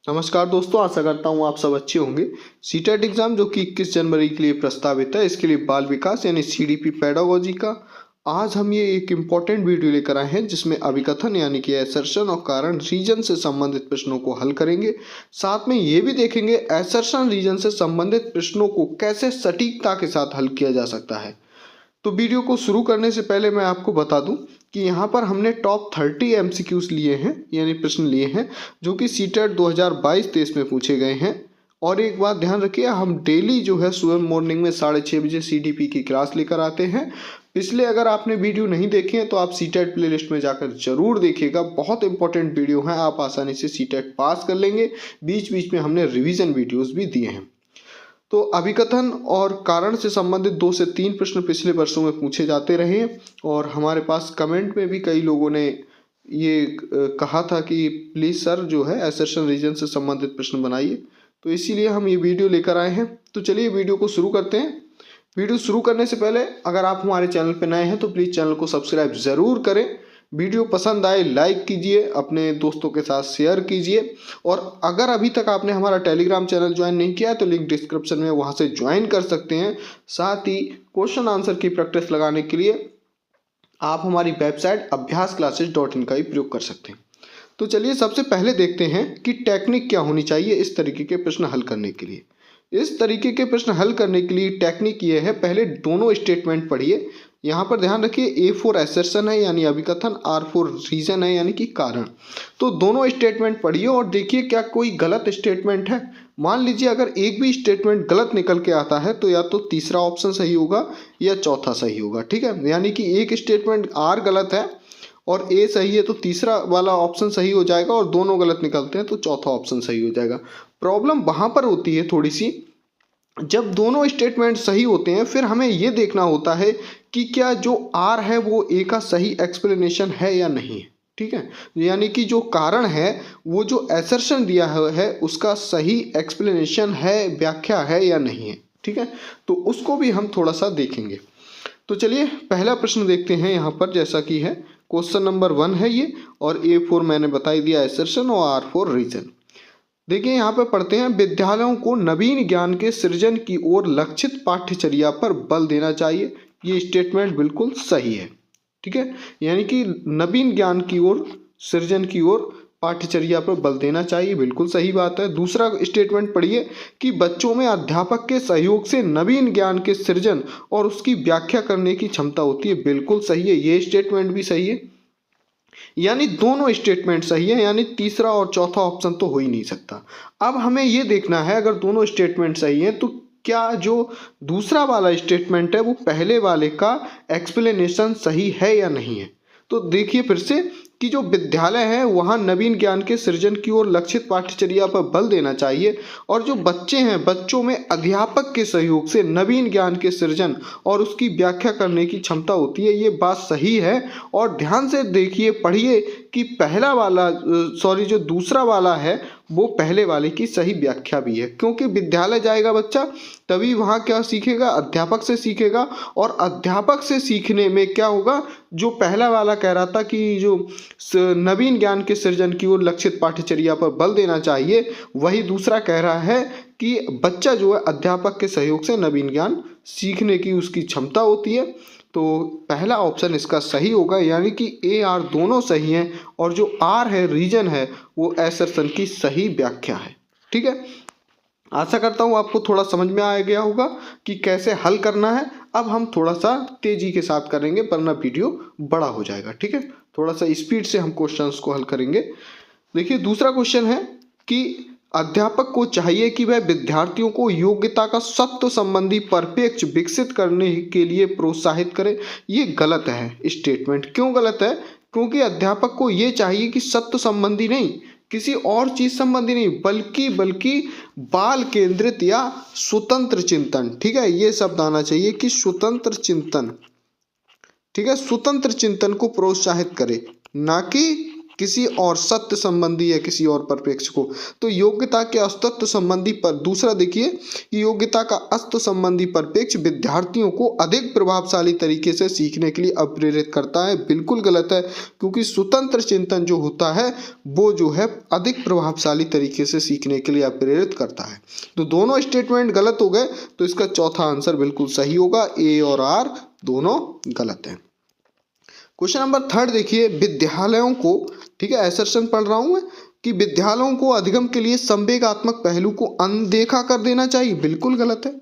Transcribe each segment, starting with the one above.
नमस्कार दोस्तों, आशा करता हूँ आप सब अच्छे होंगे। सीटेट एग्जाम जो कि 21 जनवरी के लिए प्रस्तावित है, इसके लिए बाल विकास यानी सीडीपी पेडागोजी का आज हम ये एक इम्पॉर्टेंट वीडियो लेकर आए हैं, जिसमें अभिकथन यानी कि असर्शन और कारण रीजन से संबंधित प्रश्नों को हल करेंगे। साथ में ये भी देखेंगे असर्शन रीजन से संबंधित प्रश्नों को कैसे सटीकता के साथ हल किया जा सकता है। तो वीडियो को शुरू करने से पहले मैं आपको बता दूं कि यहाँ पर हमने टॉप 30 एमसीक्यूज लिए हैं, यानी प्रश्न लिए हैं जो कि सीटेट 2022-23 में पूछे गए हैं। और एक बात ध्यान रखिए, हम डेली जो है सुबह मॉर्निंग में 6:30 बजे सीडीपी की क्लास लेकर आते हैं। पिछले अगर आपने वीडियो नहीं देखे हैं तो आप सीटेट प्लेलिस्ट में जाकर जरूर देखिएगा, बहुत इंपॉर्टेंट वीडियो है, आप आसानी से सीटेट पास कर लेंगे। बीच बीच में हमने रिविजन वीडियोज़ भी दिए हैं। तो अभिकथन और कारण से संबंधित 2 से 3 प्रश्न पिछले वर्षों में पूछे जाते रहे हैं और हमारे पास कमेंट में भी कई लोगों ने ये कहा था कि प्लीज़ सर जो है असर्शन रीजन से संबंधित प्रश्न बनाइए, तो इसीलिए हम ये वीडियो लेकर आए हैं। तो चलिए वीडियो को शुरू करते हैं। वीडियो शुरू करने से पहले अगर आप हमारे चैनल पर नए हैं तो प्लीज़ चैनल को सब्सक्राइब ज़रूर करें। वीडियो पसंद आए लाइक कीजिए, अपने दोस्तों के साथ शेयर कीजिए। और अगर अभी तक आपने हमारा टेलीग्राम चैनल ज्वाइन नहीं किया है तो लिंक डिस्क्रिप्शन में, वहां से ज्वाइन कर सकते हैं। साथ ही क्वेश्चन आंसर की प्रैक्टिस लगाने के लिए आप हमारी वेबसाइट abhyasclasses.in का ही प्रयोग कर सकते हैं। तो चलिए सबसे पहले देखते हैं कि टेक्निक क्या होनी चाहिए इस तरीके के प्रश्न हल करने के लिए। इस तरीके के प्रश्न हल करने के लिए टेक्निक ये है, पहले दोनों स्टेटमेंट पढ़िए। यहाँ पर ध्यान रखिए A4 असर्शन है यानी अभिकथन, R4 रीजन है यानी कि कारण। तो दोनों स्टेटमेंट पढ़िए और देखिए क्या कोई गलत स्टेटमेंट है। मान लीजिए अगर एक भी स्टेटमेंट गलत निकल के आता है तो या तो तीसरा ऑप्शन सही होगा या चौथा सही होगा, ठीक है। यानी कि एक स्टेटमेंट R गलत है और A सही है तो तीसरा वाला ऑप्शन सही हो जाएगा, और दोनों गलत निकलते हैं तो चौथा ऑप्शन सही हो जाएगा। प्रॉब्लम वहाँ पर होती है थोड़ी सी, जब दोनों स्टेटमेंट सही होते हैं फिर हमें ये देखना होता है कि क्या जो R है वो A का सही एक्सप्लेनेशन है या नहीं है, ठीक है। यानी कि जो कारण है वो जो असर्शन दिया है उसका सही एक्सप्लेनेशन है, व्याख्या है या नहीं है, ठीक है। तो उसको भी हम थोड़ा सा देखेंगे। तो चलिए पहला प्रश्न देखते हैं। यहाँ पर जैसा कि है क्वेश्चन नंबर 1 है ये, और A4 मैंने बता ही दिया असर्शन और R4 रीजन। देखिए यहाँ पे पढ़ते हैं, विद्यालयों को नवीन ज्ञान के सृजन की ओर लक्षित पाठ्यचर्या पर बल देना चाहिए। ये स्टेटमेंट बिल्कुल सही है, ठीक है। यानी कि नवीन ज्ञान की ओर, सृजन की ओर पाठ्यचर्या पर बल देना चाहिए, बिल्कुल सही बात है। दूसरा स्टेटमेंट पढ़िए कि बच्चों में अध्यापक के सहयोग से नवीन ज्ञान के सृजन और उसकी व्याख्या करने की क्षमता होती है, बिल्कुल सही है। ये स्टेटमेंट भी सही है, यानी दोनों स्टेटमेंट सही है, यानी तीसरा और चौथा ऑप्शन तो हो ही नहीं सकता। अब हमें ये देखना है अगर दोनों स्टेटमेंट सही हैं तो क्या जो दूसरा वाला स्टेटमेंट है वो पहले वाले का एक्सप्लेनेशन सही है या नहीं है। तो देखिए फिर से कि जो विद्यालय है वहाँ नवीन ज्ञान के सृजन की ओर लक्षित पाठ्यचर्या पर बल देना चाहिए, और जो बच्चे हैं बच्चों में अध्यापक के सहयोग से नवीन ज्ञान के सृजन और उसकी व्याख्या करने की क्षमता होती है। ये बात सही है। और ध्यान से देखिए, पढ़िए कि पहला वाला जो दूसरा वाला है वो पहले वाले की सही व्याख्या भी है, क्योंकि विद्यालय जाएगा बच्चा तभी वहाँ क्या सीखेगा, अध्यापक से सीखेगा। और अध्यापक से सीखने में क्या होगा, जो पहला वाला कह रहा था कि जो नवीन ज्ञान के सृजन की ओर लक्षित पाठ्यचर्या पर बल देना चाहिए, वही दूसरा कह रहा है कि बच्चा जो है अध्यापक के सहयोग से नवीन ज्ञान सीखने की उसकी क्षमता होती है। तो पहला ऑप्शन इसका सही होगा, यानी कि A R दोनों सही हैं, और जो R है रीजन है वो असर्शन की सही व्याख्या है, ठीक है। आशा करता हूँ आपको थोड़ा समझ में आ गया होगा कि कैसे हल करना है। अब हम थोड़ा सा तेजी के साथ करेंगे वरना वीडियो बड़ा हो जाएगा, ठीक है। थोड़ा सा स्पीड से हम क्वेश्चंस को हल करेंगे। देखिए दूसरा क्वेश्चन है कि अध्यापक को चाहिए कि वह विद्यार्थियों को योग्यता का सत्व संबंधी परिप्रेक्ष्य विकसित करने के लिए प्रोत्साहित करे। ये गलत है स्टेटमेंट। क्यों गलत है? क्योंकि अध्यापक को ये चाहिए कि सत्व संबंधी नहीं, किसी और चीज संबंधी नहीं, बल्कि बाल केंद्रित या स्वतंत्र चिंतन, ठीक है। ये शब्द आना चाहिए कि स्वतंत्र चिंतन, ठीक है। स्वतंत्र चिंतन को प्रोत्साहित करे, ना कि किसी और सत्य संबंधी या किसी और परिप्रेक्ष्य को। तो योग्यता के अस्तित्व संबंधी पर दूसरा देखिए कि योग्यता का अस्तित्व संबंधी परिप्रेक्ष्य विद्यार्थियों को अधिक प्रभावशाली तरीके से सीखने के लिए अप्रेरित करता है। बिल्कुल गलत है, क्योंकि स्वतंत्र चिंतन जो होता है वो जो है अधिक प्रभावशाली तरीके से सीखने के लिए अप्रेरित करता है। तो दोनों स्टेटमेंट गलत हो गए, तो इसका चौथा आंसर बिल्कुल सही होगा, ए और आर दोनों गलत हैं। क्वेश्चन नंबर 3 देखिए, विद्यालयों को, ठीक है, असर्शन पढ़ रहा हूं मैं, कि विद्यालयों को अधिगम के लिए संवेगात्मक पहलू को अनदेखा कर देना चाहिए। बिल्कुल गलत है,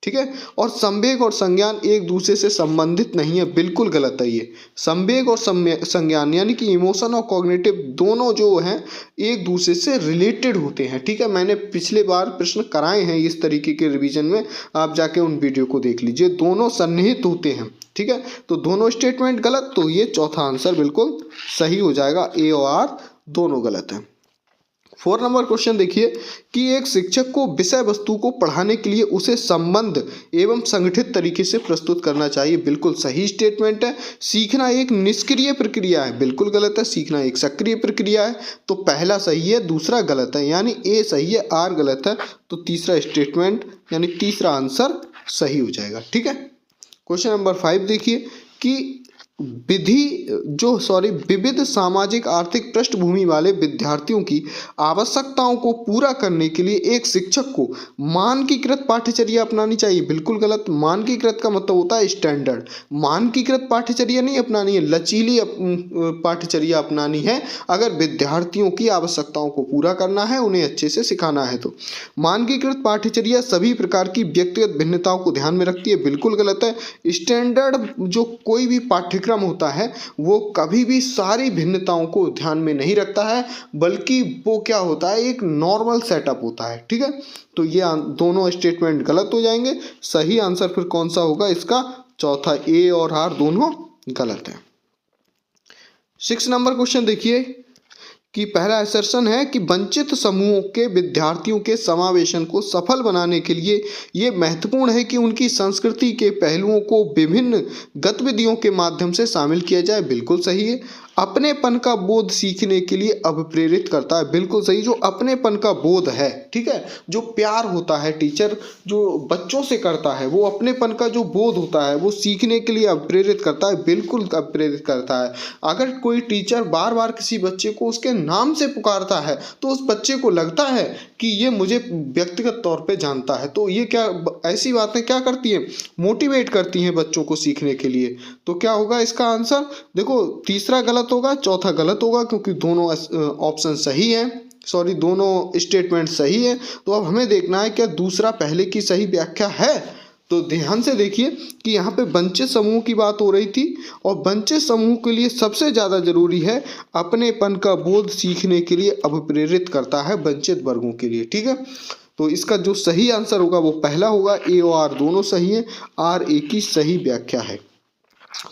ठीक है। और संवेग और संज्ञान एक दूसरे से संबंधित नहीं है, बिल्कुल गलत है ये। संवेग और संज्ञान यानी कि इमोशन और कॉग्निटिव दोनों जो हैं एक दूसरे से रिलेटेड होते हैं, ठीक है। मैंने पिछले बार प्रश्न कराए हैं इस तरीके के रिवीजन में, आप जाके उन वीडियो को देख लीजिए, दोनों सन्निहित होते हैं, ठीक है। तो दोनों स्टेटमेंट गलत, तो ये चौथा आंसर बिल्कुल सही हो जाएगा, ए और आर दोनों गलत हैं। 4 नंबर क्वेश्चन देखिए कि एक शिक्षक को विषय वस्तु को पढ़ाने के लिए उसे संबंध एवं संगठित तरीके से प्रस्तुत करना चाहिए। बिल्कुल सही स्टेटमेंट है। सीखना एक निष्क्रिय प्रक्रिया है, बिल्कुल गलत है। सीखना एक सक्रिय प्रक्रिया है। तो पहला सही है, दूसरा गलत है, यानी ए सही है, आर गलत है। तो तीसरा स्टेटमेंट यानी तीसरा आंसर सही हो जाएगा, ठीक है। क्वेश्चन नंबर 5 देखिए कि विविध सामाजिक आर्थिक पृष्ठभूमि वाले विद्यार्थियों की आवश्यकताओं को पूरा करने के लिए एक शिक्षक को मानकीकृत पाठ्यचर्या अपनानी चाहिए। बिल्कुल गलत। मानकीकृत का मतलब होता है स्टैंडर्ड। मानकीकृत पाठ्यचर्या नहीं अपनानी है, लचीली पाठ्यचर्या अपनानी है अगर विद्यार्थियों की आवश्यकताओं को पूरा करना है, उन्हें अच्छे से सिखाना है। तो मानकीकृत पाठ्यचर्या सभी प्रकार की व्यक्तिगत भिन्नताओं को ध्यान में रखती है। बिल्कुल गलत है। स्टैंडर्ड जो कोई भी पाठ्यक्रम होता है वो कभी भी सारी भिन्नताओं को ध्यान में नहीं रखता है, बल्कि वो क्या होता है, एक नॉर्मल सेटअप होता है, ठीक है। तो ये दोनों स्टेटमेंट गलत हो जाएंगे। सही आंसर फिर कौन सा होगा इसका? चौथा, ए और आर दोनों गलत है। 6 नंबर क्वेश्चन देखिए कि पहला असर्शन है कि वंचित समूहों के विद्यार्थियों के समावेशन को सफल बनाने के लिए ये महत्वपूर्ण है कि उनकी संस्कृति के पहलुओं को विभिन्न गतिविधियों के माध्यम से शामिल किया जाए। बिल्कुल सही है। अपनेपन का बोध सीखने के लिए अभिप्रेरित करता है। बिल्कुल सही। जो अपनेपन का बोध है, ठीक है, जो प्यार होता है टीचर जो बच्चों से करता है, वो अपनेपन का जो बोध होता है वो सीखने के लिए अभिप्रेरित करता है। बिल्कुल अभिप्रेरित करता है। अगर कोई टीचर बार बार किसी बच्चे को उसके नाम से पुकारता है तो उस बच्चे को लगता है कि ये मुझे व्यक्तिगत तौर पे जानता है। तो ये क्या, ऐसी बातें क्या करती हैं, मोटिवेट करती हैं बच्चों को सीखने के लिए। तो क्या होगा इसका आंसर? देखो, तीसरा गलत होगा, चौथा गलत होगा, क्योंकि दोनों ऑप्शन सही हैं, सॉरी दोनों स्टेटमेंट सही है। तो अब हमें देखना है क्या दूसरा पहले की सही व्याख्या है। तो ध्यान से देखिए कि यहाँ पे वंचित समूह की बात हो रही थी, और वंचित समूह के लिए सबसे ज़्यादा जरूरी है अपनेपन का बोध सीखने के लिए अभिप्रेरित करता है वंचित वर्गों के लिए, ठीक है। तो इसका जो सही आंसर होगा वो पहला होगा। ए और आर दोनों सही है, आर ए की सही व्याख्या है।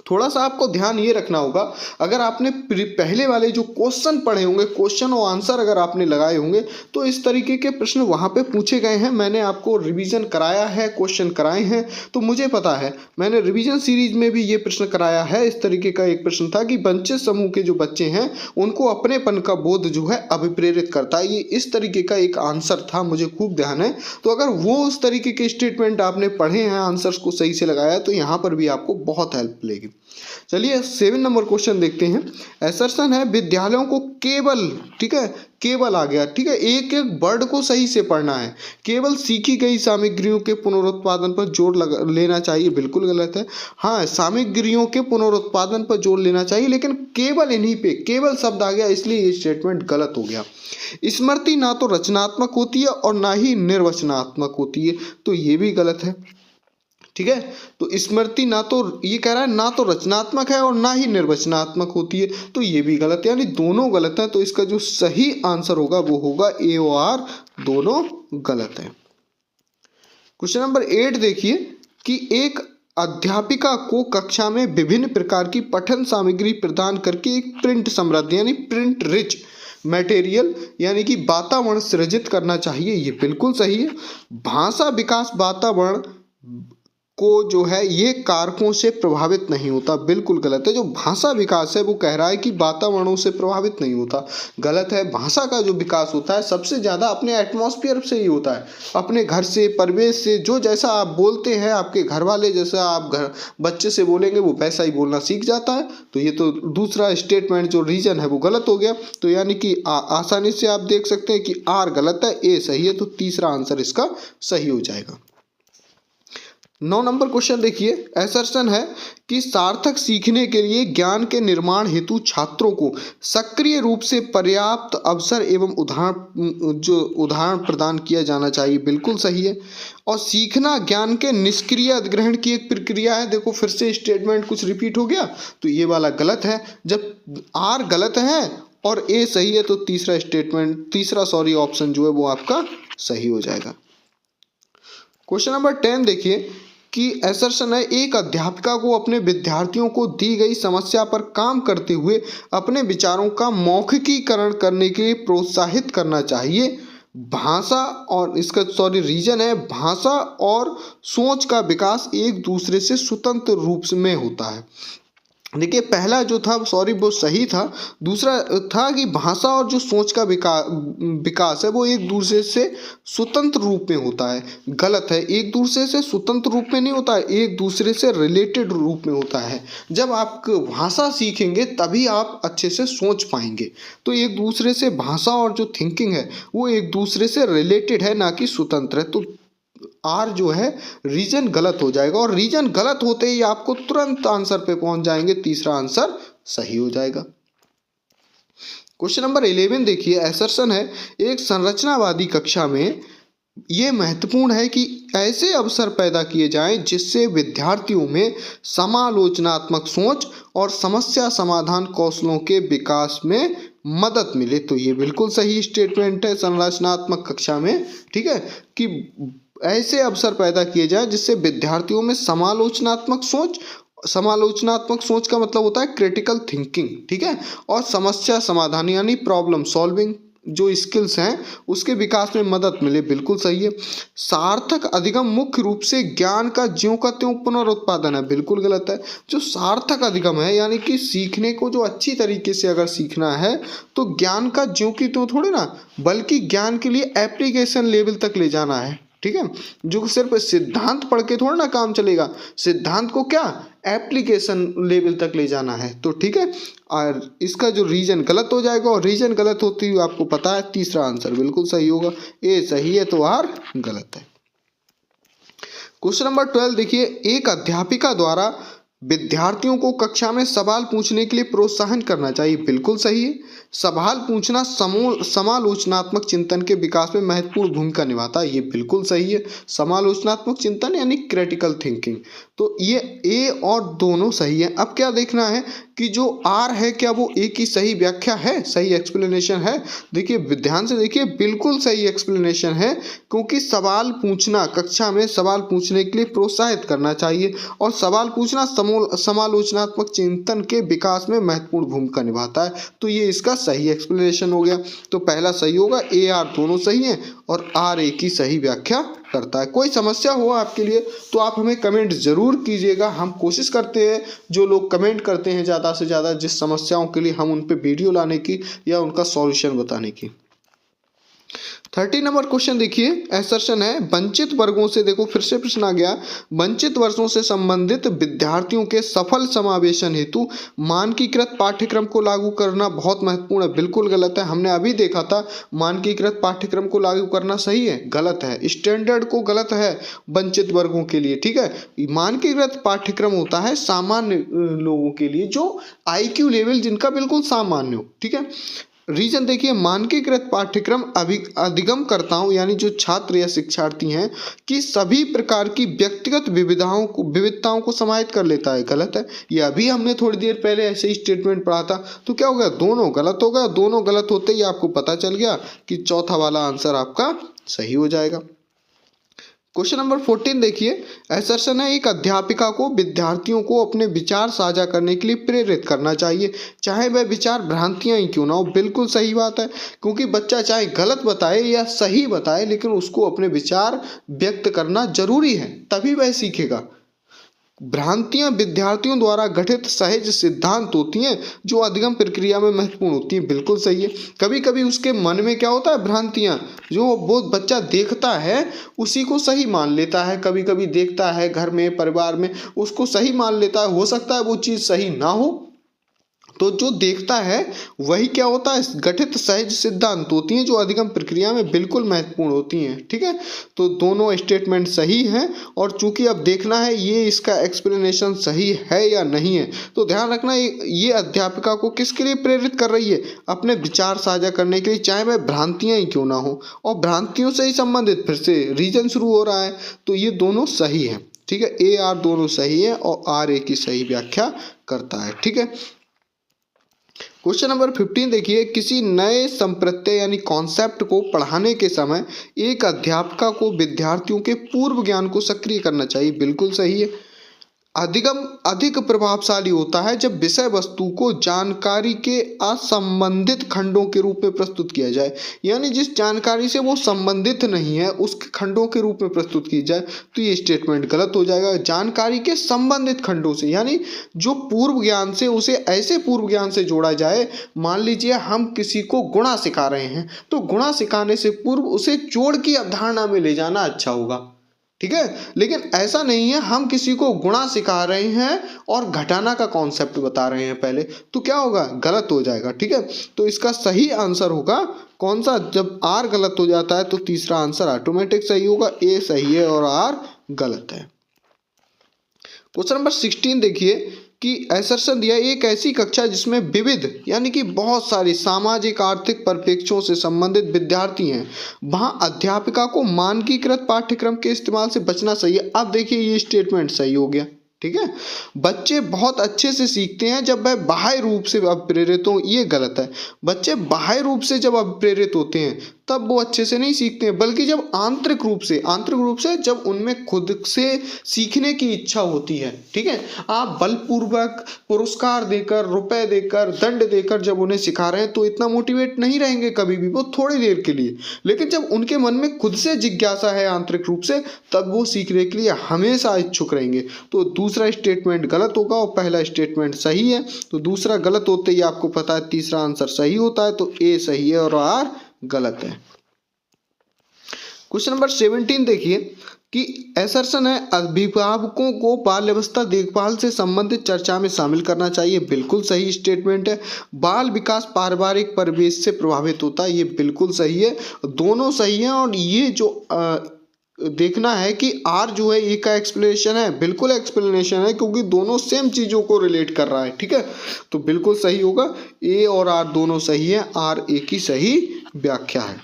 थोड़ा सा आपको ध्यान ये रखना होगा, अगर आपने पहले वाले जो क्वेश्चन पढ़े होंगे, क्वेश्चन और आंसर अगर आपने लगाए होंगे, तो इस तरीके के प्रश्न वहाँ पे पूछे गए हैं। मैंने आपको रिवीजन कराया है, क्वेश्चन कराए हैं, तो मुझे पता है। मैंने रिवीजन सीरीज में भी ये प्रश्न कराया है। इस तरीके का एक प्रश्न था कि वंचित समूह के जो बच्चे हैं उनको अपनेपन का बोध जो है अभिप्रेरित करता है। ये इस तरीके का एक आंसर था, मुझे खूब ध्यान है। तो अगर वो उस तरीके के स्टेटमेंट आपने पढ़े हैं, आंसर्स को सही से लगाया, तो यहाँ पर भी आपको बहुत हेल्प मिलेगी। चलिए 7 नंबर क्वेश्चन देखते हैं। असर्शन है विद्यालयों को केवल, ठीक है, केवल आ गया, ठीक है, एक एक वर्ड को सही से पढ़ना है। केवल सीखी गई सामग्रियों के पुनरुत्पादन पर जोर लेना चाहिए। बिल्कुल गलत है। हाँ, सामग्रियों के पुनरुत्पादन पर जोर लेना चाहिए, लेकिन केवल इन्हीं पे केवल शब्द आ गया, इसलिए ये स्टेटमेंट गलत हो गया। स्मृति ना तो रचनात्मक होती है और ना ही निर्वचनात्मक होती है, तो ये भी गलत है, ठीक है। तो स्मृति ना तो, ये कह रहा है ना तो रचनात्मक है और ना ही निर्वचनात्मक होती है, तो ये भी गलत है, यानी दोनों गलत है। तो इसका जो सही आंसर होगा वो होगा ए और आर दोनों गलत है। क्वेश्चन नंबर 8 देखिए कि एक अध्यापिका को कक्षा में विभिन्न प्रकार की पठन सामग्री प्रदान करके एक प्रिंट समृद्ध यानी प्रिंट रिच मटेरियल यानी कि वातावरण सृजित करना चाहिए। ये बिल्कुल सही है। भाषा विकास वातावरण को जो है ये कारकों से प्रभावित नहीं होता, बिल्कुल गलत है। जो भाषा विकास है वो कह रहा है कि वातावरणों से प्रभावित नहीं होता, गलत है। भाषा का जो विकास होता है सबसे ज़्यादा अपने एटमॉस्फेयर से ही होता है, अपने घर से, परिवेश से। जो जैसा आप बोलते हैं, आपके घर वाले जैसा आप घर बच्चे से बोलेंगे वो वैसा ही बोलना सीख जाता है। तो ये तो दूसरा स्टेटमेंट जो रीजन है वो गलत हो गया। तो यानी कि आसानी से आप देख सकते हैं कि आर गलत है, ए सही है। तो तीसरा आंसर इसका सही हो जाएगा। 9 नंबर क्वेश्चन देखिए, असर्शन है कि सार्थक सीखने के लिए ज्ञान के निर्माण हेतु छात्रों को सक्रिय रूप से पर्याप्त अवसर एवं उदाहरण प्रदान किया जाना चाहिए, बिल्कुल सही है। और सीखना ज्ञान के निष्क्रिय अधिग्रहण की एक प्रक्रिया है। देखो फिर से स्टेटमेंट कुछ रिपीट हो गया, तो ये वाला गलत है। जब आर गलत है और ए सही है तो तीसरा ऑप्शन जो है वो आपका सही हो जाएगा। क्वेश्चन नंबर 10 देखिए कि असर्शन है, एक अध्यापिका को अपने विद्यार्थियों को दी गई समस्या पर काम करते हुए अपने विचारों का मौखिकीकरण करने के लिए प्रोत्साहित करना चाहिए। भाषा और रीजन है, भाषा और सोच का विकास एक दूसरे से स्वतंत्र रूप में होता है। देखिए पहला जो था वो सही था, दूसरा था कि भाषा और जो सोच का विकास है वो एक दूसरे से स्वतंत्र रूप में होता है, गलत है। एक दूसरे से स्वतंत्र रूप में नहीं होता है, एक दूसरे से रिलेटेड रूप में होता है। जब आप भाषा सीखेंगे तभी आप अच्छे से सोच पाएंगे। तो एक दूसरे से भाषा और जो थिंकिंग है वो एक दूसरे से रिलेटेड है, ना कि स्वतंत्र है। तो आर जो है रीजन गलत हो जाएगा, और रीजन गलत होते ही आपको तुरंत आंसर पे पहुंच जाएंगे, तीसरा आंसर सही हो जाएगा। क्वेश्चन नंबर 11 देखिए, असर्शन है, एक संरचनावादी कक्षा में ये महत्वपूर्ण है कि ऐसे अवसर पैदा किए जाएं जिससे विद्यार्थियों में समालोचनात्मक सोच और समस्या समाधान कौशलों के विकास में मदद मिले। तो ये बिल्कुल सही स्टेटमेंट है संरचनात्मक कक्षा में, ठीक है, कि ऐसे अवसर पैदा किए जाए जिससे विद्यार्थियों में समालोचनात्मक सोच का मतलब होता है क्रिटिकल थिंकिंग, ठीक है, और समस्या समाधान यानी प्रॉब्लम सॉल्विंग जो स्किल्स हैं उसके विकास में मदद मिले, बिल्कुल सही है। सार्थक अधिगम मुख्य रूप से ज्ञान का ज्यों का त्यों पुनरुत्पादन है, बिल्कुल गलत है। जो सार्थक अधिगम है यानी कि सीखने को जो अच्छी तरीके से अगर सीखना है तो ज्ञान का ज्यों की त्यों थोड़े ना, बल्कि ज्ञान के लिए एप्लीकेशन लेवल तक ले जाना है, ठीक है। जो सिर्फ सिद्धांत पढ़ के थोड़ा ना काम चलेगा, सिद्धांत को क्या एप्लीकेशन लेवल तक ले जाना है। तो ठीक है, और इसका जो रीजन गलत हो जाएगा, और रीजन गलत होती हुई आपको पता है तीसरा आंसर बिल्कुल सही होगा, ए सही है तो आर गलत है। क्वेश्चन नंबर 12 देखिए, एक अध्यापिका द्वारा विद्यार्थियों को कक्षा में सवाल पूछने के लिए प्रोत्साहन करना चाहिए, बिल्कुल सही है। सवाल पूछना समालोचनात्मक चिंतन के विकास में महत्वपूर्ण भूमिका निभाता है, ये बिल्कुल सही है। समालोचनात्मक चिंतन यानी क्रिटिकल थिंकिंग, तो ये ए और दोनों सही है। अब क्या देखना है कि जो आर है क्या वो ए की सही व्याख्या है, सही एक्सप्लेनेशन है। देखिए ध्यान से देखिए, बिल्कुल सही एक्सप्लेनेशन है, क्योंकि सवाल पूछना, कक्षा में सवाल पूछने के लिए प्रोत्साहित करना चाहिए, और सवाल पूछना समालोचनात्मक चिंतन के विकास में महत्वपूर्ण भूमिका निभाता है। तो ये इसका सही एक्सप्लेनेशन हो गया। तो पहला सही होगा, ए आर दोनों सही हैं, और आर ए की सही व्याख्या करता है। कोई समस्या हो आपके लिए तो आप हमें कमेंट जरूर कीजिएगा, हम कोशिश करते हैं जो लोग कमेंट करते हैं ज़्यादा से ज़्यादा जिस समस्याओं के लिए हम उन पे वीडियो लाने की या उनका सॉल्यूशन बताने की। 30 नंबर क्वेश्चन देखिए, असर्शन है, वंचित वर्गों से, देखो फिर से प्रश्न आ गया, वंचित वर्गों से संबंधित विद्यार्थियों के सफल समावेशन हेतु मानकीकृत पाठ्यक्रम को लागू करना बहुत महत्वपूर्ण है, बिल्कुल गलत है। हमने अभी देखा था मानकीकृत पाठ्यक्रम को लागू करना सही है, गलत है। स्टैंडर्ड को गलत है वंचित वर्गों के लिए, ठीक है। मानकीकृत पाठ्यक्रम होता है सामान्य लोगों के लिए, जो IQ लेवल जिनका बिल्कुल सामान्य हो, ठीक है। रीजन देखिए, मानकीकृत पाठ्यक्रम अधिगमकर्ताओं यानी जो छात्र या शिक्षार्थी हैं कि सभी प्रकार की व्यक्तिगत विविधताओं को समाहित कर लेता है, गलत है। ये अभी हमने थोड़ी देर पहले ऐसे ही स्टेटमेंट पढ़ा था, तो क्या हो गया, दोनों गलत हो गया। दोनों गलत होते ही आपको पता चल गया कि चौथा वाला आंसर आपका सही हो जाएगा। क्वेश्चन नंबर 14 देखिए, असर्शन है, एक अध्यापिका को विद्यार्थियों को अपने विचार साझा करने के लिए प्रेरित करना चाहिए, चाहे वह विचार भ्रांतियां ही क्यों ना हो, बिल्कुल सही बात है। क्योंकि बच्चा चाहे गलत बताए या सही बताए, लेकिन उसको अपने विचार व्यक्त करना जरूरी है, तभी वह सीखेगा। भ्रांतियां विद्यार्थियों द्वारा गठित सहज सिद्धांत होती हैं जो अधिगम प्रक्रिया में महत्वपूर्ण होती हैं। बिल्कुल सही है। कभी कभी उसके मन में क्या होता है, भ्रांतियां, जो वो बच्चा देखता है उसी को सही मान लेता है। कभी कभी देखता है घर में, परिवार में, उसको सही मान लेता है। हो सकता है वो चीज़ सही ना हो, तो जो देखता है वही क्या होता है, गठित सहज सिद्धांत होती हैं जो अधिगम प्रक्रिया में बिल्कुल महत्वपूर्ण होती हैं। ठीक है, तो दोनों स्टेटमेंट सही हैं। और चूंकि अब देखना है ये इसका एक्सप्लेनेशन सही है या नहीं है, तो ध्यान रखना ये अध्यापिका को किसके लिए प्रेरित कर रही है, अपने विचार साझा करने के लिए, चाहे वह भ्रांतियां ही क्यों ना हो। और भ्रांतियों से ही संबंधित फिर से रीजन शुरू हो रहा है, तो ये दोनों सही है। ठीक है, ए आर दोनों सही है और आर ए की सही व्याख्या करता है। ठीक है, क्वेश्चन नंबर 15 देखिए, किसी नए संप्रत्यय यानी कॉन्सेप्ट को पढ़ाने के समय एक अध्यापिका को विद्यार्थियों के पूर्व ज्ञान को सक्रिय करना चाहिए। बिल्कुल सही है। अधिगम अधिक प्रभावशाली होता है जब विषय वस्तु को जानकारी के असंबंधित खंडों के रूप में प्रस्तुत किया जाए, यानी जिस जानकारी से वो संबंधित नहीं है उसके खंडों के रूप में प्रस्तुत की जाए, तो ये स्टेटमेंट गलत हो जाएगा। जानकारी के संबंधित खंडों से, यानी जो पूर्व ज्ञान से, उसे ऐसे पूर्व ज्ञान से जोड़ा जाए। मान लीजिए हम किसी को गुणा सिखा रहे हैं, तो गुणा सिखाने से पूर्व उसे जोड़ की अवधारणा में ले जाना अच्छा होगा। ठीक है, लेकिन ऐसा नहीं है, हम किसी को गुणा सिखा रहे हैं और घटाना का कॉन्सेप्ट बता रहे हैं पहले, तो क्या होगा, गलत हो जाएगा। ठीक है, तो इसका सही आंसर होगा कौन सा, जब आर गलत हो जाता है तो तीसरा आंसर ऑटोमेटिक सही होगा। ए सही है और आर गलत है। क्वेश्चन नंबर 16 देखिए कि असर्शन दिया, एक ऐसी कक्षा जिसमें विविध यानी कि बहुत सारे सामाजिक आर्थिक परिप्रेक्ष्यों से संबंधित विद्यार्थी हैं, वहां अध्यापिका को मानकीकृत पाठ्यक्रम के इस्तेमाल से बचना चाहिए। अब देखिए ये स्टेटमेंट सही हो गया। ठीक है, बच्चे बहुत अच्छे से सीखते हैं जब वह बाह्य रूप से अप्रेरित हो, ये गलत है। बच्चे बाह्य रूप से जब अप्रेरित होते हैं तब वो अच्छे से नहीं सीखते हैं, बल्कि जब आंतरिक रूप से जब उनमें खुद से सीखने की इच्छा होती है। ठीक है, आप बलपूर्वक पुरस्कार देकर, रुपए देकर, दंड देकर जब उन्हें सिखा रहे हैं तो इतना मोटिवेट नहीं रहेंगे कभी भी, वो थोड़ी देर के लिए। लेकिन जब उनके मन में खुद से जिज्ञासा है आंतरिक रूप से, तब वो सीखने के लिए हमेशा इच्छुक रहेंगे। तो दूसरा स्टेटमेंट गलत होगा और पहला स्टेटमेंट सही है। तो दूसरा गलत होते ही आपको पता है तीसरा आंसर सही होता है, तो ए सही है और आर गलत है। क्वेश्चन नंबर 17 देखिए कि असर्शन है, अभिभावकों को बाल्यावस्था देखभाल से संबंधित चर्चा में शामिल करना चाहिए। बिल्कुल सही स्टेटमेंट है। बाल विकास पारिवारिक परिवेश से प्रभावित होता है, ये बिल्कुल सही है। दोनों सही हैं। और ये जो देखना है कि आर जो है ए का एक्सप्लेनेशन है, बिल्कुल एक्सप्लेनेशन है, क्योंकि दोनों सेम चीज़ों को रिलेट कर रहा है। ठीक है, तो बिल्कुल सही होगा। ए और आर दोनों सही है, आर ए की सही व्याख्या है।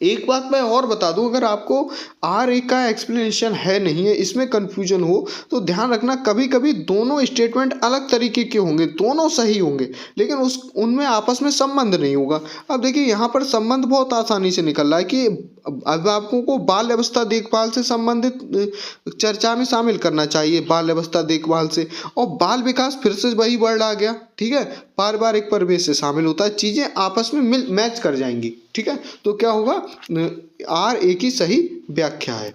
एक बात मैं और बता दूं, अगर आपको आर ए का एक्सप्लेनेशन है नहीं है, इसमें कंफ्यूजन हो, तो ध्यान रखना कभी कभी दोनों स्टेटमेंट अलग तरीके के होंगे, दोनों सही होंगे, लेकिन उनमें आपस में संबंध नहीं होगा। अब देखिए यहाँ पर संबंध बहुत आसानी से निकल रहा है कि अभिभावकों को बाल अवस्था देखभाल से संबंधित चर्चा में शामिल करना चाहिए, बाल अवस्था देखभाल से। और बाल विकास फिर से वही वर्ड आ गया। ठीक है, पारिवारिक परिवेश से शामिल होता है, चीज़ें आपस में मैच कर जाएंगी। ठीक है, तो क्या होगा, आर ए की सही व्याख्या है।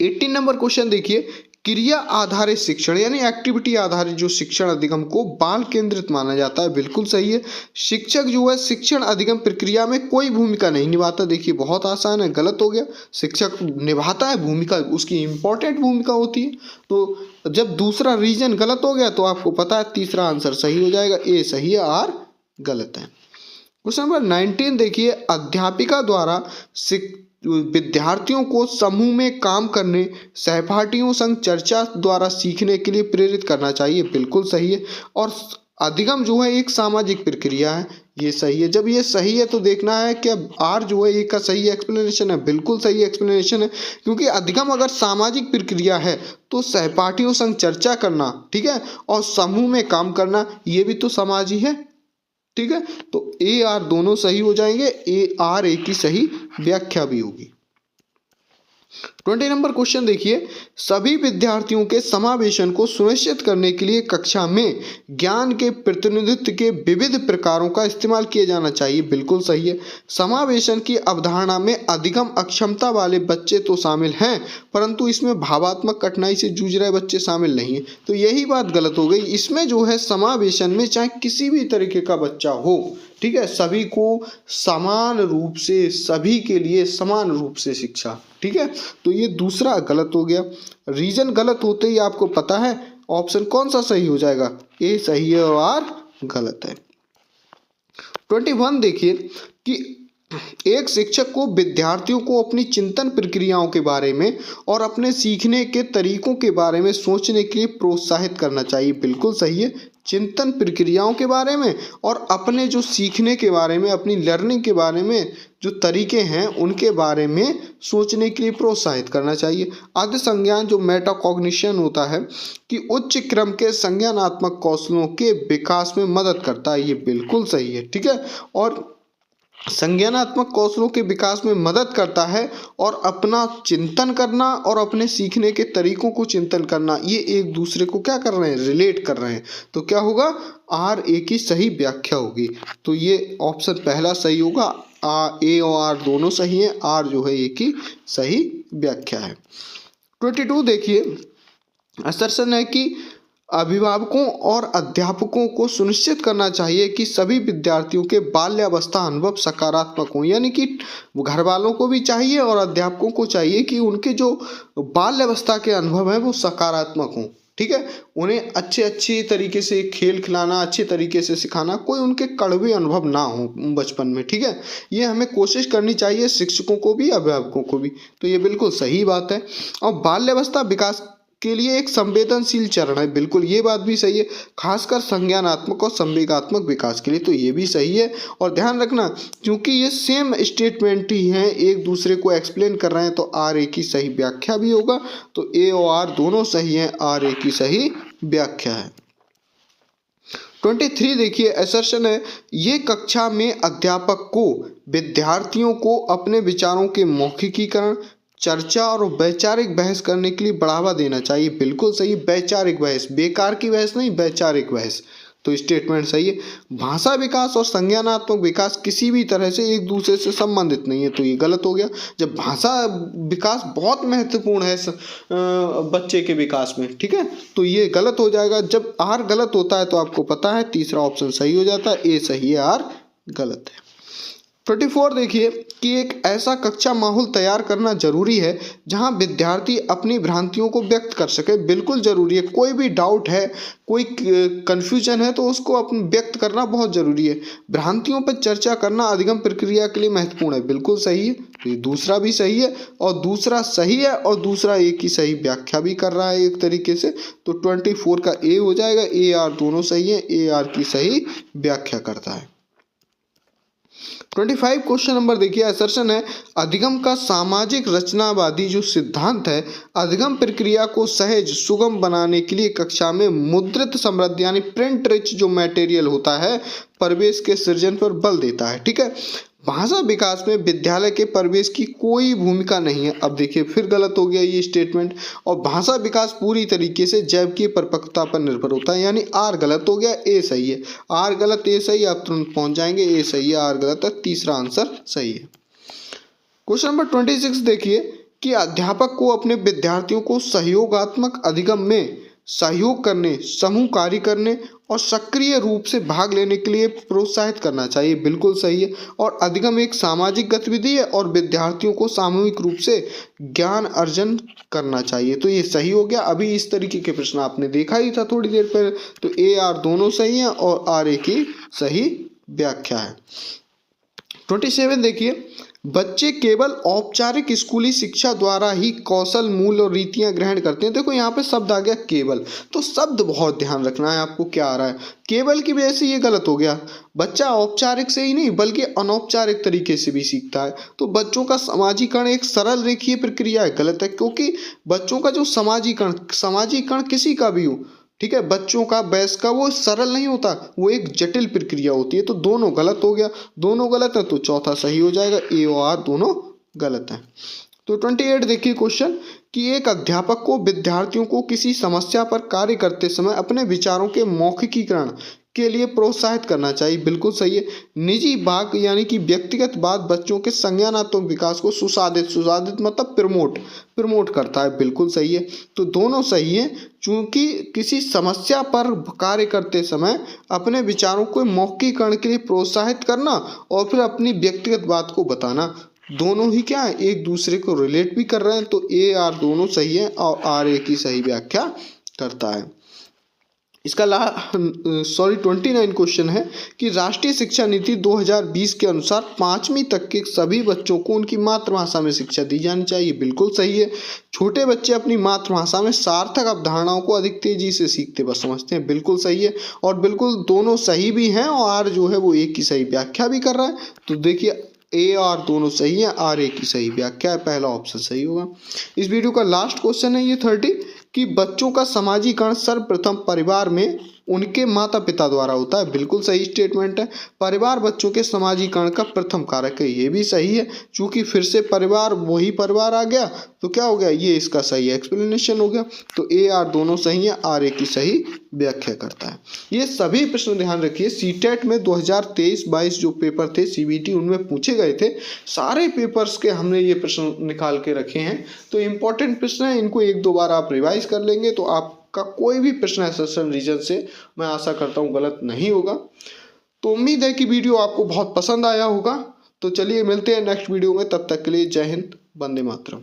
18 नंबर क्वेश्चन देखिए, क्रिया आधारित शिक्षण यानी एक्टिविटी आधारित जो शिक्षण अधिगम को बाल केंद्रित माना जाता है। बिल्कुल सही है। शिक्षक जो है शिक्षण अधिगम प्रक्रिया में कोई भूमिका नहीं निभाता। देखिए बहुत आसान है, गलत हो गया। शिक्षक निभाता है भूमिका, उसकी इंपॉर्टेंट भूमिका होती है। तो जब दूसरा रीजन गलत हो गया तो आपको पता है तीसरा आंसर सही हो जाएगा। ए सही है, आर गलत है। क्वेश्चन नंबर 19 देखिए, अध्यापिका द्वारा विद्यार्थियों को समूह में काम करने, सहपाठियों संग चर्चा द्वारा सीखने के लिए प्रेरित करना चाहिए। बिल्कुल सही है। और अधिगम जो है एक सामाजिक प्रक्रिया है, ये सही है। जब ये सही है तो देखना है कि अब आर जो है एक का सही एक्सप्लेनेशन है। बिल्कुल सही एक्सप्लेनेशन है, क्योंकि अधिगम अगर सामाजिक प्रक्रिया है तो सहपाठियों संग चर्चा करना, ठीक है, और समूह में काम करना, ये भी तो समाज ही है। ठीक है, तो ए आर दोनों सही हो जाएंगे। ए आर ए की सही व्याख्या भी होगी। 20 नंबर क्वेश्चन देखिए, सभी विद्यार्थियों के समावेशन को सुनिश्चित करने के लिए कक्षा में ज्ञान के प्रतिनिधित्व के विविध प्रकारों का इस्तेमाल किया जाना चाहिए। बिल्कुल सही है। समावेशन की अवधारणा में अधिगम अक्षमता वाले बच्चे तो शामिल हैं, परंतु इसमें भावात्मक कठिनाई से जूझ रहे बच्चे शामिल नहीं है। तो यही बात गलत हो गई। इसमें जो है समावेशन में चाहे किसी भी तरीके का बच्चा हो, ठीक है, सभी को समान रूप से, सभी के लिए समान रूप से शिक्षा, ठीक है। तो ये दूसरा गलत हो गया। रीजन गलत होते ही आपको पता है ऑप्शन कौन सा सही हो जाएगा, ए सही है और आर गलत है। 21 देखिए कि एक शिक्षक को विद्यार्थियों को अपनी चिंतन प्रक्रियाओं के बारे में और अपने सीखने के तरीकों के बारे में सोचने के लिए प्रोत्साहित करना चाहिए। बिल्कुल सही है। चिंतन प्रक्रियाओं के बारे में और अपने जो सीखने के बारे में, अपनी लर्निंग के बारे में जो तरीके हैं उनके बारे में सोचने के लिए प्रोत्साहित करना चाहिए। आद्य संज्ञान जो मेटाकॉग्निशन होता है कि उच्च क्रम के संज्ञानात्मक कौशलों के विकास में मदद करता है। ये बिल्कुल सही है, ठीक है। और संज्ञानात्मक कौशलों के विकास में मदद करता है और अपना चिंतन करना और अपने सीखने के तरीकों को चिंतन करना, ये एक दूसरे को क्या कर रहे हैं, रिलेट कर रहे हैं। तो क्या होगा, आर ए की सही व्याख्या होगी। तो ये ऑप्शन पहला सही होगा। ए और आर दोनों सही हैं, आर जो है ए की सही व्याख्या है। 22 देखिए, असर्शन है कि अभिभावकों और अध्यापकों को सुनिश्चित करना चाहिए कि सभी विद्यार्थियों के बाल्यावस्था अनुभव सकारात्मक हों। यानी कि घर वालों को भी चाहिए और अध्यापकों को चाहिए कि उनके जो बाल्यावस्था के अनुभव हैं वो सकारात्मक हों, ठीक है। उन्हें अच्छे तरीके से खेल खिलाना, अच्छे तरीके से सिखाना, कोई उनके कड़वे अनुभव ना हो बचपन में, ठीक है। ये हमें कोशिश करनी चाहिए, शिक्षकों को भी अभिभावकों को भी। तो ये बिल्कुल सही बात है। और बाल्यावस्था विकास के लिए एक संवेदनशील चरण है। बिल्कुल ये बात भी सही है, खासकर संज्ञानात्मक और संवेगात्मक विकास के लिए। तो ये भी सही है। और ध्यान रखना, क्योंकि ये सेम स्टेटमेंट ही हैं, एक दूसरे को एक्सप्लेन कर रहे हैं, तो आर ए की सही व्याख्या भी होगा। तो ए और आर दोनों सही हैं, आर ए की सही व्याख्या है। 23 देखिए, असर्शन है ये कक्षा में अध्यापक को विद्यार्थियों को अपने विचारों के मौखिकीकरण, चर्चा और वैचारिक बहस करने के लिए बढ़ावा देना चाहिए। बिल्कुल सही, वैचारिक बहस, बेकार की बहस नहीं, वैचारिक बहस। तो स्टेटमेंट सही है। भाषा विकास और संज्ञानात्मक विकास किसी भी तरह से एक दूसरे से संबंधित नहीं है। तो ये गलत हो गया। जब भाषा विकास बहुत महत्वपूर्ण है बच्चे के विकास में, ठीक है, तो ये गलत हो जाएगा। जब आर गलत होता है तो आपको पता है तीसरा ऑप्शन सही हो जाता है, ए सही है, आर गलत है। 24 देखिए कि एक ऐसा कक्षा माहौल तैयार करना जरूरी है जहां विद्यार्थी अपनी भ्रांतियों को व्यक्त कर सके। बिल्कुल जरूरी है। कोई भी डाउट है, कोई कंफ्यूजन है तो उसको अपन व्यक्त करना बहुत जरूरी है। भ्रांतियों पर चर्चा करना अधिगम प्रक्रिया के लिए महत्वपूर्ण है। बिल्कुल सही है। तो ये दूसरा भी सही है और दूसरा सही है और दूसरा ए की सही व्याख्या भी कर रहा है एक तरीके से। तो 24 का ए हो जाएगा। ए आर दोनों सही है, ए आर की सही व्याख्या करता है। 25 क्वेश्चन नंबर देखिए, असर्शन है अधिगम का सामाजिक रचनावादी जो सिद्धांत है अधिगम प्रक्रिया को सहज सुगम बनाने के लिए कक्षा में मुद्रित समृद्ध यानी प्रिंट रिच जो मटेरियल होता है परिवेश के सृजन पर बल देता है, ठीक है। भाषा विकास में विद्यालय के परिवेश की कोई भूमिका नहीं है। अब देखिए फिर गलत हो गया ये स्टेटमेंट। और भाषा विकास पूरी तरीके से जैविक परिपक्वता पर निर्भर होता है, यानी आर गलत हो गया, ए सही है। आर गलत, ए सही, आप तुरंत पहुंच जाएंगे। ए सही है, आर गलत है, तीसरा आंसर सही है। क्वेश्चन नंबर 26 देखिए कि अध्यापक को अपने विद्यार्थियों को सहयोगात्मक अधिगम में सहयोग करने, समूह कार्य करने और सक्रिय रूप से भाग लेने के लिए प्रोत्साहित करना चाहिए। बिल्कुल सही है। और अधिगम एक सामाजिक गतिविधि है और विद्यार्थियों को सामूहिक रूप से ज्ञान अर्जन करना चाहिए। तो ये सही हो गया। अभी इस तरीके के प्रश्न आपने देखा ही था थोड़ी देर पहले। तो ए आर दोनों सही हैं और आर ए की सही व्याख्या है। 27 देखिए, बच्चे केवल औपचारिक स्कूली शिक्षा द्वारा ही कौशल, मूल्य और रीतियां ग्रहण करते हैं। देखो यहाँ पे शब्द आ गया केवल, तो शब्द बहुत ध्यान रखना है आपको क्या आ रहा है। केवल की वजह से ये गलत हो गया। बच्चा औपचारिक से ही नहीं बल्कि अनौपचारिक तरीके से भी सीखता है। तो बच्चों का समाजीकरण एक सरल रेखीय प्रक्रिया है, गलत है। क्योंकि बच्चों का जो समाजीकरण किसी का भी हो, ठीक है, बच्चों का, वयस्क का, वो सरल नहीं होता, वो एक जटिल प्रक्रिया होती है। तो दोनों गलत हो गया। दोनों गलत है तो चौथा सही हो जाएगा। ए और आर दोनों गलत है। तो 28 देखिए क्वेश्चन कि एक अध्यापक को विद्यार्थियों को किसी समस्या पर कार्य करते समय अपने विचारों के मौखिकीकरण के लिए प्रोत्साहित करना चाहिए। बिल्कुल सही है। निजी बात यानी कि व्यक्तिगत बात बच्चों के संज्ञानात्मक विकास को सुसाधित मतलब प्रमोट करता है। बिल्कुल सही है। तो दोनों सही है, चूंकि किसी समस्या पर कार्य करते समय अपने विचारों को मौखिकीकरण के लिए प्रोत्साहित करना और फिर अपनी व्यक्तिगत बात को बताना, दोनों ही क्या है, एक दूसरे को रिलेट भी कर रहे हैं। तो ए आर दोनों सही है और आर ए की सही व्याख्या करता है। इसका 29 क्वेश्चन है कि राष्ट्रीय शिक्षा नीति 2020 के अनुसार 5वीं तक के सभी बच्चों को उनकी मातृभाषा में शिक्षा दी जानी चाहिए। बिल्कुल सही है। छोटे बच्चे अपनी मातृभाषा में सार्थक अवधारणाओं को अधिक तेजी से सीखते व समझते हैं। बिल्कुल सही है और बिल्कुल दोनों सही भी हैं और आर जो है वो एक की सही व्याख्या भी कर रहा है। तो देखिए ए और दोनों सही है, आर ए की सही व्याख्या है, पहला ऑप्शन सही होगा। इस वीडियो का लास्ट क्वेश्चन है ये 30 कि बच्चों का समाजीकरण सर्वप्रथम परिवार में उनके माता पिता द्वारा होता है। बिल्कुल सही स्टेटमेंट है। परिवार बच्चों के समाजीकरण का प्रथम कारक है, ये भी सही है। चूंकि फिर से परिवार वही परिवार आ गया तो क्या हो गया, ये इसका सही एक्सप्लेनेशन हो गया। तो ए आर दोनों सही है, आर ए की सही व्याख्या करता है। ये सभी प्रश्न ध्यान रखिए, सीटेट में 2023-22 जो पेपर थे सीबीटी उनमें पूछे गए थे। सारे पेपर्स के हमने ये प्रश्न निकाल के रखे हैं। तो इम्पोर्टेंट प्रश्न है, इनको एक दो बार आप रिवाइज कर लेंगे तो आपका कोई भी प्रश्न एसएसएन रीजन से मैं आशा करता हूँ गलत नहीं होगा। तो उम्मीद है कि वीडियो आपको बहुत पसंद आया होगा। तो चलिए मिलते हैं नेक्स्ट वीडियो में, तब तक के लिए जय हिंद, वंदे मातरम।